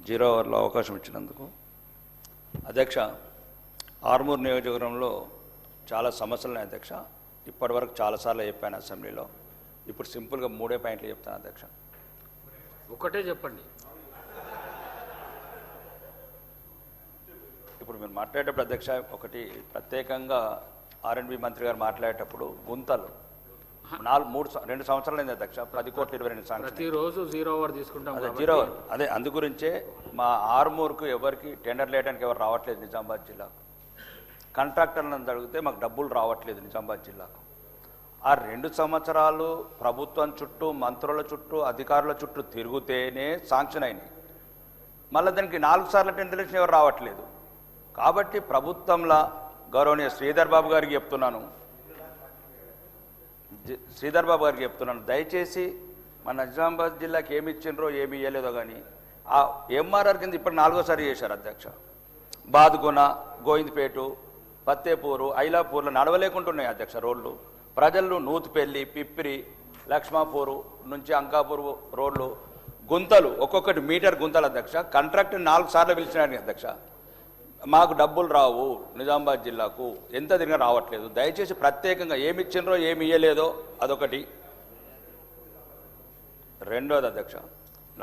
Zero అవర్లో అవకాశం ఇచ్చినందుకు. అధ్యక్ష, ఆర్మూర్ నియోజకవర్గంలో చాలా సమస్యలు ఉన్నాయి అధ్యక్ష. ఇప్పటివరకు చాలాసార్లు చెప్పాను అసెంబ్లీలో. ఇప్పుడు సింపుల్గా 3 పాయింట్లు చెప్తాను అధ్యక్ష. ఒకటే చెప్పండి. ఇప్పుడు మీరు మాట్లాడేటప్పుడు అధ్యక్ష, ఒకటి ప్రత్యేకంగా R&B మంత్రి గారు మాట్లాడేటప్పుడు గుంతలు 2 సంవత్సరాలు అయింది అధ్యక్ష. 10 కోట్ల 22 శాంక్షన్. ప్రతిరోజు 0 అవర్ తీసుకుంటాం. అదే 0 అవర్. అదే అందుగురించే మా ఆర్మూర్కు ఎవరికి టెండర్ లేయడానికి ఎవరు రావట్లేదు నిజామాబాద్ జిల్లాకు. కాంట్రాక్టర్లను అడిగితే మాకు డబ్బులు రావట్లేదు నిజామాబాద్ జిల్లాకు. ఆ 2 సంవత్సరాలు ప్రభుత్వం చుట్టూ, మంత్రుల చుట్టూ, అధికారుల చుట్టూ తిరుగుతేనే శాంక్షన్ అయినాయి. మళ్ళీ దానికి 4 సార్లు టెండర్ ఇచ్చిన ఎవరు రావట్లేదు. కాబట్టి ప్రభుత్వంలో గౌరవనీయ శ్రీధర్ బాబు గారికి చెప్తున్నాను, దయచేసి మన నిజామాబాద్ జిల్లాకి ఏమి ఇచ్చిండ్రో ఏమి ఇవ్వలేదో కానీ ఆ ఎంఆర్ఆర్ కింద ఇప్పుడు 4వసారి చేశారు అధ్యక్ష. బాదుగున, గోవిందపేట, పత్తేపూరు, ఐలాపూర్లో నడవలేకుంటున్నాయి అధ్యక్ష రోడ్లు. ప్రజలు నూతుపెల్లి, పిప్పిరి, లక్ష్మాపూరు నుంచి అంకాపూర్ రోడ్లు గుంతలు, ఒక్కొక్కటి మీటర్ గుంతలు అధ్యక్ష. కాంట్రాక్టర్ 4 సార్లు పిలిచినాడు అధ్యక్ష. మాకు డబ్బులు రావు నిజామాబాద్ జిల్లాకు, ఎంత తిరిగినా రావట్లేదు. దయచేసి ప్రత్యేకంగా ఏమి ఇచ్చిండ్రో ఏమి ఇవ్వలేదో అదొకటి. రెండోది అధ్యక్ష,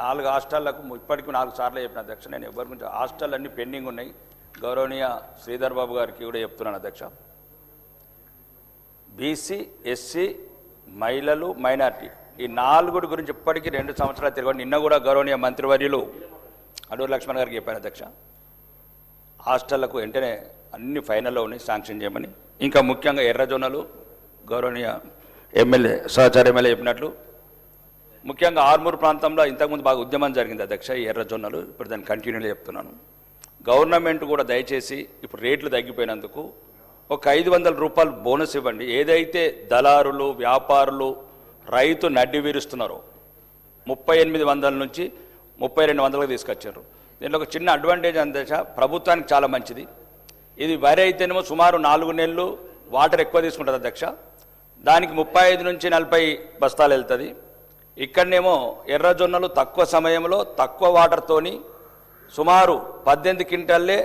4 హాస్టళ్లకు ఇప్పటికీ 4 సార్లు చెప్పిన అధ్యక్ష. నేను ఎవరి గురించి హాస్టల్ అన్నీ పెండింగ్ ఉన్నాయి. గౌరవనీయ శ్రీధర్ బాబు గారికి కూడా చెప్తున్నాను అధ్యక్ష. బీసీ, ఎస్సీ, మహిళలు, మైనార్టీ ఈ 4 గురించి ఇప్పటికీ 2 సంవత్సరాలు తిరగండి. నిన్న కూడా గౌరవనీయ మంత్రివర్యులు అడూరు లక్ష్మణ్ గారికి చెప్పాను అధ్యక్ష. హాస్టళ్లకు వెంటనే అన్ని ఫైనల్లో ఉన్నాయి, శాంక్షన్ చేయమని. ఇంకా ముఖ్యంగా ఎర్రజొన్నలు గౌరవనీయ ఎమ్మెల్యే, సహచార ఎమ్మెల్యే చెప్పినట్లు ముఖ్యంగా ఆర్మూర్ ప్రాంతంలో ఇంతకుముందు బాగా ఉద్యమం జరిగింది అధ్యక్ష. ఈ ఎర్రజొన్నలు ఇప్పుడు దాన్ని కంటిన్యూగా చెప్తున్నాను. గవర్నమెంట్ కూడా దయచేసి ఇప్పుడు రేట్లు తగ్గిపోయినందుకు ఒక 500 రూపాయలు బోనస్ ఇవ్వండి. ఏదైతే దళారులు, వ్యాపారులు, రైతు నడ్డి వీరుస్తున్నారో 3800 నుంచి 3200లకు తీసుకొచ్చారు. దీంట్లో ఒక చిన్న అడ్వాంటేజ్ అందేశ ప్రభుత్వానికి చాలా మంచిది. ఇది వరి అయితేనేమో సుమారు 4 నెలలు వాటర్ ఎక్కువ తీసుకుంటుంది అధ్యక్ష. దానికి 35 నుంచి 40 బస్తాలు వెళ్తుంది. ఇక్కడనేమో ఎర్రజొన్నలు తక్కువ సమయంలో తక్కువ వాటర్తోని సుమారు 18 క్వింటాల్లే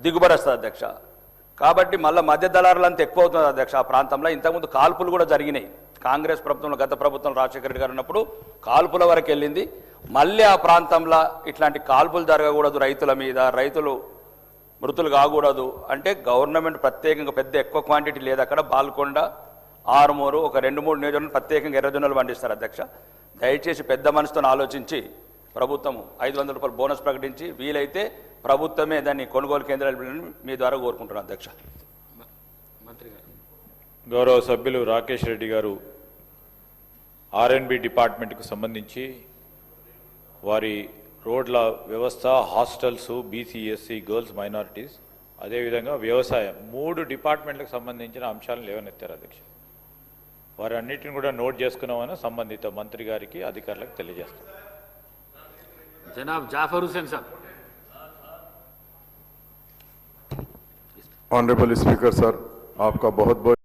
దిగుబడి వస్తుంది అధ్యక్ష. కాబట్టి మళ్ళీ మధ్య దళారులంతా ఎక్కువ అవుతుంది అధ్యక్ష. ఆ ప్రాంతంలో ఇంతకుముందు కాల్పులు కూడా జరిగినాయి. కాంగ్రెస్ ప్రభుత్వంలో, గత ప్రభుత్వం రాజశేఖర రెడ్డి గారు ఉన్నప్పుడు కాల్పుల వరకు వెళ్ళింది. మళ్ళీ ఆ ప్రాంతంలో ఇట్లాంటి కాల్పులు జరగకూడదు, రైతుల మీద రైతులు మృతులు కాకూడదు అంటే గవర్నమెంట్ ప్రత్యేకంగా పెద్ద ఎక్కువ క్వాంటిటీ లేదు అక్కడ. బాల్కొండ, ఆర్మూరు ఒక 2-3 నియోజకవర్గాలు ప్రత్యేకంగా ఎర్రజొన్నలు పండిస్తారు అధ్యక్ష. దయచేసి పెద్ద మనసుతో ఆలోచించి ప్రభుత్వం 500 రూపాయలు బోనస్ ప్రకటించి వీలైతే ప్రభుత్వమే దాన్ని కొనుగోలు కేంద్రాలు మీ ద్వారా కోరుకుంటున్నాను అధ్యక్ష. మంత్రి గారు, గౌరవ సభ్యులు రాకేష్ రెడ్డి గారు R&B డిపార్ట్మెంట్కు సంబంధించి వారి రోడ్ల వ్యవస్థ, hostels, BC, SC, girls, minorities, అదేవిధంగా వ్యవసాయం 3 డిపార్ట్మెంట్లకు సంబంధించిన అంశాలను లేవనెత్తారు అధ్యక్ష. వారి అన్నిటిని కూడా నోట్ చేసుకున్నామని సంబంధిత మంత్రి గారికి, అధికారులకు తెలియజేస్తాం. జనాబ్ Jafar Hussain sir. Honourable speaker sir, आपका बहुत बहुत